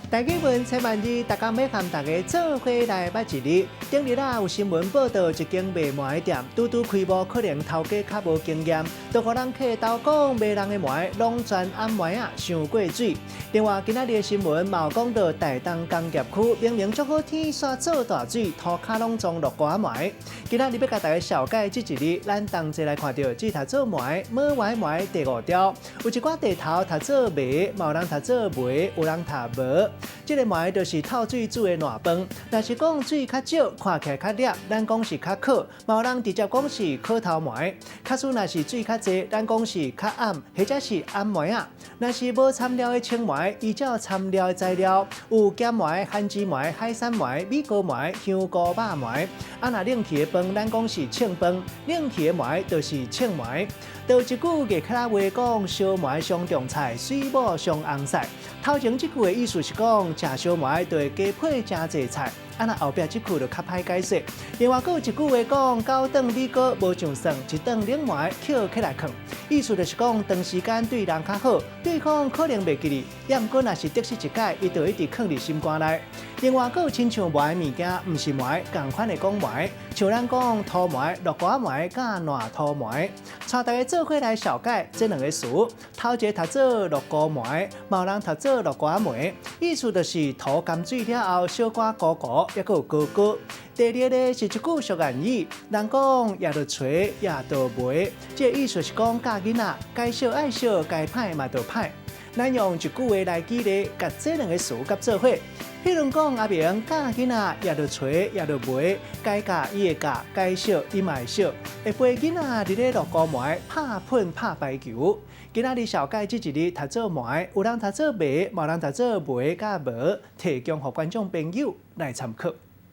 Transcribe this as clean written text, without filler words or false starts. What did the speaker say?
大家问千万二，大家要和大家做伙来捌一日。顶日有新闻报道，一间卖糜的店拄开幕，可能头家较无经验，就互人客投讲卖人的糜拢全暗糜上过水。另外，今仔日的新闻嘛有讲到台东工业区明明足好天，煞做大水，涂骹拢装落瓜糜。今仔日要甲大家小解这一日，咱同齐来看到这头做糜，抹糜第5条，有一寡地头读做糜，嘛有人读做糜，有人读无。这个糜就是透水煮的烂饭，若是讲水较少，看起来较烈，咱讲是较烤；嘛有人直接讲是烤头糜。假使若是水较济，咱讲是较暗，或者是暗糜啊。若是无掺料的清糜，依照掺料的材料，有咸糜、番薯糜、海参糜、米糕糜、香菇肉糜。啊，若冷去的饭，咱讲是清饭；冷去的糜就是清糜。倒一句艺客仔话讲，烧糜上重菜，水母上红菜。头前这句的意思是讲，食烧糜就会加配真济菜。啊，那后壁这句就较歹解释。另外，还有一句话讲，九顿米糕无上算，一顿冷糜捡起来啃。意思就是讲，长时间对人较好，对方可能袂记哩。也毋过，若是得失一解，伊就一直藏伫心肝内。另外，还有亲像糜的物件，毋是糜，同款的讲糜，像咱讲土糜、落瓜糜、甲烂土糜。带大家做伙来小解这两个词。头一个读做落瓜糜，嘛有人读做落瓜糜，意思就是涂甘水了后，小瓜糊糊，也有高高。第二个是一句俗谚语，人讲也着吹，也着卖，这意思是讲教囡仔该笑爱笑，该歹嘛着歹。咱用一句话来举例，甲这两个词甲做伙。譬如讲阿明教囡仔也着吹，也着卖，该教伊会教，该笑伊嘛会笑，会陪囡仔伫咧落高糜拍喷拍排球。今仔日小解这一日读做糜，有人读做卖，嘛有人读做卖甲无，提供予观众朋友来参考。